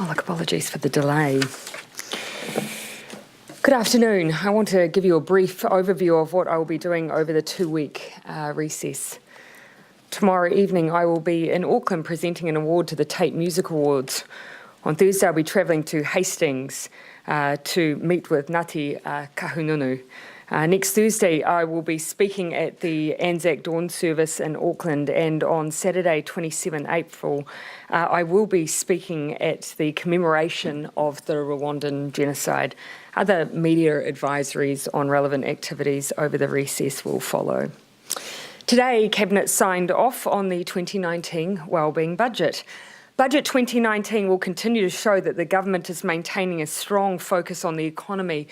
look, apologies for the delay. Good afternoon. I want to give you a brief overview of what I will be doing over the 2-week recess. Tomorrow evening I will be in Auckland presenting an award to the Tate Music Awards. On Thursday I'll be travelling to Hastings to meet with Ngāti Kahungunu. Next Thursday I will be speaking at the Anzac Dawn service in Auckland, and on Saturday 27 April I will be speaking at the commemoration of the Rwandan genocide. Other media advisories on relevant activities over the recess will follow. Today, Cabinet signed off on the 2019 wellbeing budget. Budget 2019 will continue to show that the government is maintaining a strong focus on the economy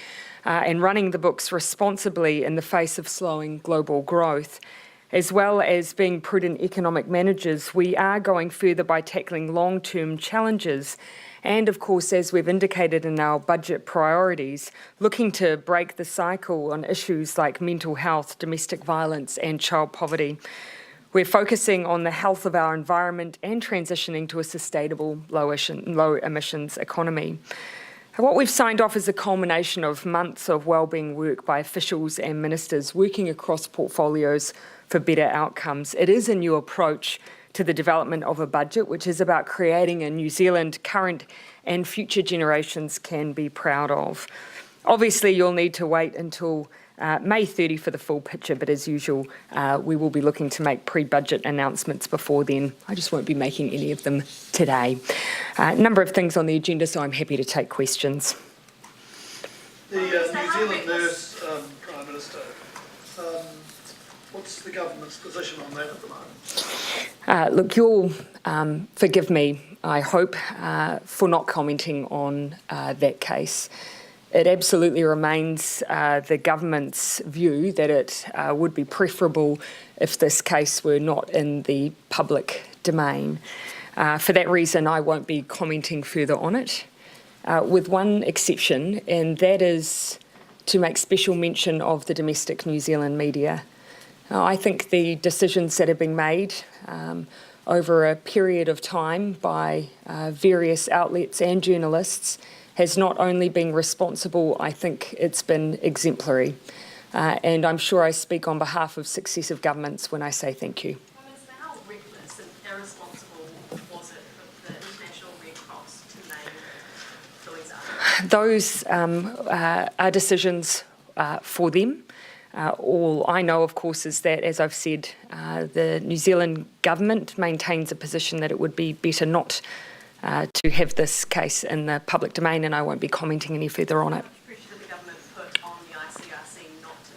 and running the books responsibly in the face of slowing global growth. As well as being prudent economic managers, we are going further by tackling long-term challenges and, of course, as we've indicated in our budget priorities, looking to break the cycle on issues like mental health, domestic violence and child poverty. We're focusing on the health of our environment and transitioning to a sustainable low emissions economy. What we've signed off is a culmination of months of wellbeing work by officials and ministers working across portfolios for better outcomes. It is a new approach to the development of a budget, which is about creating a New Zealand current and future generations can be proud of. Obviously, you'll need to wait until May 30 for the full picture, but as usual, we will be looking to make pre-budget announcements before then. I just won't be making any of them today. A number of things on the agenda, so I'm happy to take questions. The New Zealand nurse, Prime Minister, what's the government's position on that at the moment? Look, you'll forgive me, I hope, for not commenting on that case. It absolutely remains the government's view that it would be preferable if this case were not in the public domain. For that reason, I won't be commenting further on it, with one exception, and that is to make special mention of the domestic New Zealand media. I think the decisions that have been made over a period of time by various outlets and journalists has not only been responsible, I think it's been exemplary. And I'm sure I speak on behalf of successive governments when I say thank you. Minister, how reckless and irresponsible was it for the International Red Cross to name Louisa Akavi? Those are decisions for them. All I know, of course, is that, as I've said, the New Zealand government maintains a position that it would be better not to have this case in the public domain, and I won't be commenting any further on it. How much pressure did the government put on the ICRC not to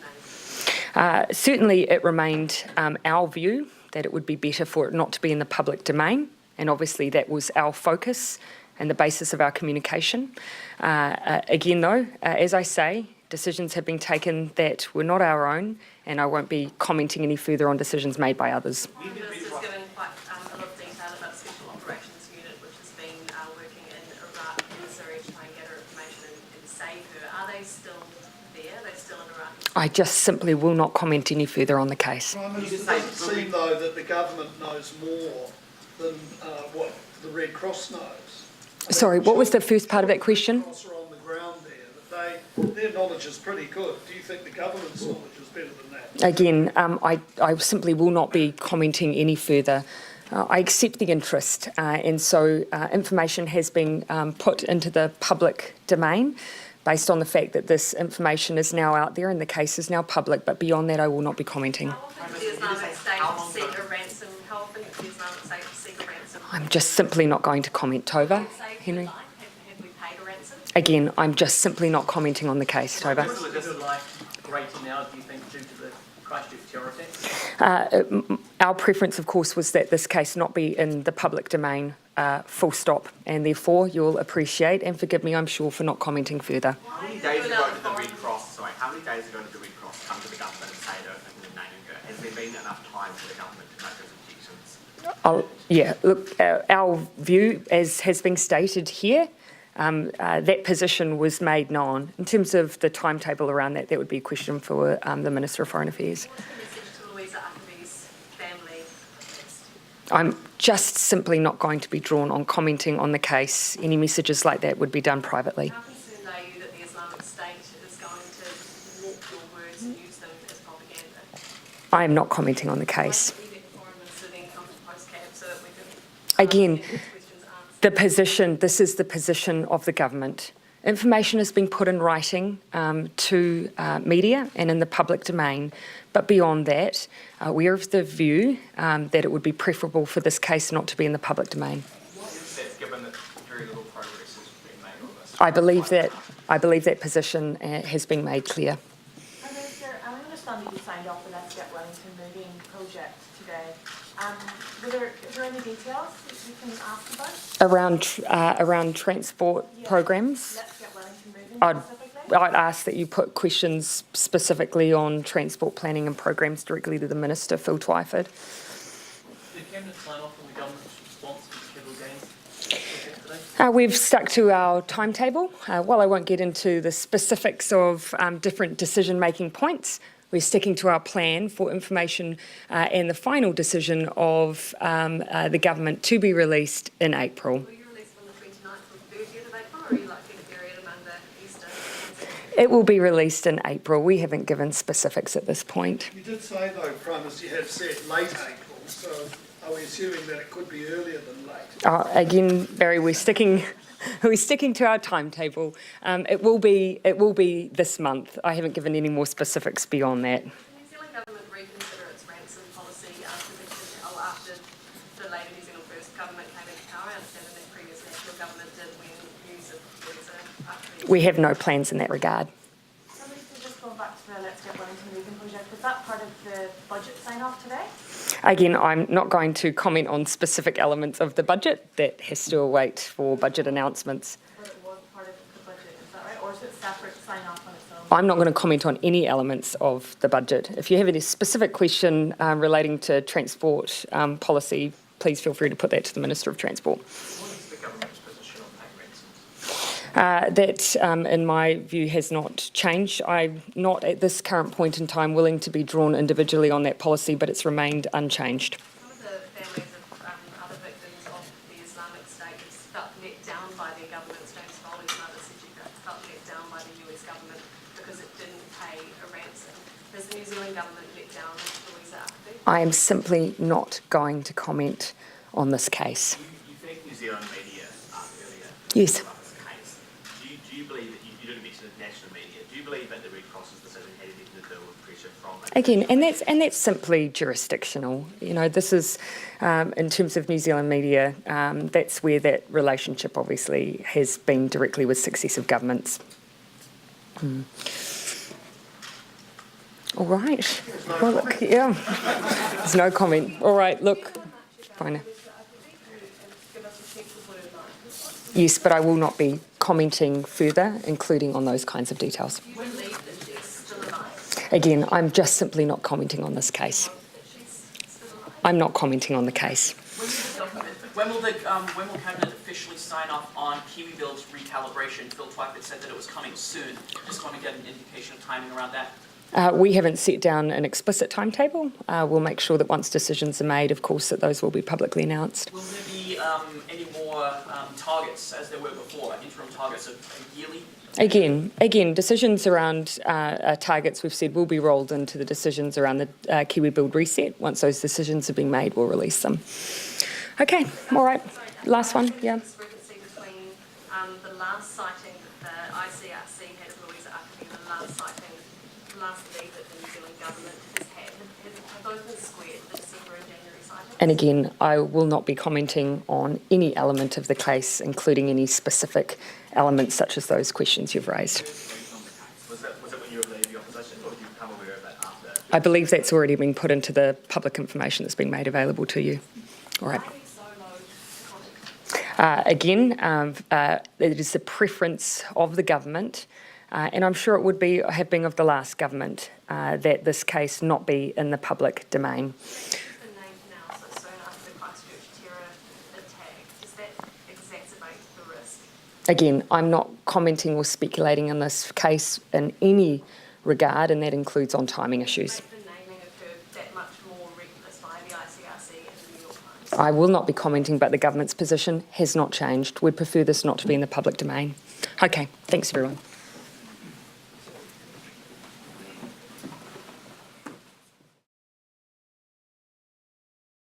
name it? Certainly it remained our view that it would be better for it not to be in the public domain, and obviously that was our focus and the basis of our communication. Again though, as I say, decisions have been taken that were not our own, and I won't be commenting any further on decisions made by others. The Minister's given quite a lot of detail about the Special Operations Unit, which has been working in Iraq and Syria to try and gather information and save her. Are they still there? Are they still in Iraq? I just simply will not comment any further on the case. Prime Minister, does it seem though that the government knows more than what the Red Cross knows? Sorry, what was the first part of that question? The Red Cross are on the ground there, that their knowledge is pretty good. Do you think the government's knowledge is better than that? Again, I simply will not be commenting any further. I accept the interest, and so information has been put into the public domain based on the fact that this information is now out there and the case is now public, but beyond that I will not be commenting. How often did the Islamic State seek a ransom? How often did the Islamic State seek a ransom? I'm just simply not going to comment, Tova. Henry? Have we paid a ransom? Again, I'm just simply not commenting on the case, Tova. Is it like greater now, do you think, due to the Christchurch terror attacks? Our preference, of course, was that this case not be in the public domain, full stop, and therefore you'll appreciate and forgive me, I'm sure, for not commenting further. How many days ago did the Red Cross, come to the government and say they're thinking of naming her? Has there been enough time for the government to make those objections? Yeah, look, our view, as has been stated here, that position was made known. In terms of the timetable around that, that would be a question for the Minister of Foreign Affairs. What's the message to Louisa Akavi's family? I'm just simply not going to be drawn on commenting on the case. Any messages like that would be done privately. How concerned are you that the Islamic State is going to warp your words and use them as propaganda? I am not commenting on the case. Why don't we let the Foreign Minister then come to postcap so that we can Again, get these questions answered? this is the position of the government. Information has been put in writing to media and in the public domain, but beyond that, we are of the view that it would be preferable for this case not to be in the public domain. What is that, given that very little progress has been made on this? I believe that position has been made clear. And Minister, I understand that you signed off the Let's Get Wellington Moving project today. Is there any details that you can ask about? Around transport programs, Let's Get Wellington Moving I'd specifically? ask that you put questions specifically on transport planning and programs directly to the Minister, Phil Twyford. Did Cabinet sign off on the government's response to the Kettle Games project today? We've stuck to our timetable. While I won't get into the specifics of different decision-making points, we're sticking to our plan for information and the final decision of the government to be released in April. Will you release on the 29th or 30th of April, or are you likely to bury it among the Easter? It will be released in April. We haven't given specifics at this point. You did say, though, Prime Minister, you have said late April, so are we assuming that it could be earlier than late? Again, Barry, we're sticking to our timetable. It will be this month. I haven't given any more specifics beyond that. Will the New Zealand government reconsider its ransom policy after the later New Zealand First government came into power? I understand that the previous national government did when news of Louisa Akavi. We have no plans in that regard. So Minister, just going back to the Let's Get Wellington Moving project, was that part of the budget sign-off today? Again, I'm not going to comment on specific elements of the budget. That has to await for budget announcements. But it was part of the budget, is that right? Or is it separate sign-off on its own? I'm not going to comment on any elements of the budget. If you have any specific question relating to transport policy, please feel free to put that to the Minister of Transport. What is the government's position on paying ransoms? That, in my view, has not changed. I'm not at this current point in time willing to be drawn individually on that policy, but it's remained unchanged. Some of the families of other victims of the Islamic State felt let down by their governments. James Foley's mother said she felt let down by the US government because it didn't pay a ransom. Has the New Zealand government let down Louisa Akavi? I am simply not going to comment on this case. You thanked New Zealand media earlier Yes. about this case. Do you believe that you didn't mention the national media? Do you believe that the Red Cross's decision had anything to do with pressure from Again, and that's simply jurisdictional. You know, this is in terms of New Zealand media. That's where that relationship obviously has been directly with successive governments. All right. Well, look, yeah. There's no comment. All right. Look. Fine. Yes, but I will not be commenting further, including on those kinds of details. Do you believe that she's still alive? Again, I'm just simply not commenting on this case. That she's still alive? I'm not commenting on the case. When will Cabinet officially sign off on KiwiBuild's recalibration? Phil Twyford said that it was coming soon. Just want to get an indication of timing around that. We haven't set down an explicit timetable. We'll make sure that once decisions are made, of course, that those will be publicly announced. Will there be any more targets as there were before, interim targets of yearly? Again, decisions around targets we've said will be rolled into the decisions around the KiwiBuild reset. Once those decisions have been made, we'll release them. Okay, all right. Last one, yeah. Discrepancy between the last sighting that the ICRC had of Louisa Akavi and the last sighting, the last lead that the New Zealand government has had. Have those been squared, the December and January sightings? And again, I will not be commenting on any element of the case, including any specific elements such as those questions you've raised. Was it when you were leaving the opposition, or did you become aware of that after? I believe that's already been put into the public information that's been made available to you. All right. Why are we so low to comment? It is the preference of the government, and I'm sure it would have been of the last government, that this case not be in the public domain. The name now, so soon after the Christchurch terror attack, does that exacerbate the risk? Again, I'm not commenting or speculating on this case in any regard, and that includes on timing issues. Make the naming of her that much more reckless by the ICRC and the New York Times? I will not be commenting, but the government's position has not changed. We'd prefer this not to be in the public domain. Okay, thanks everyone.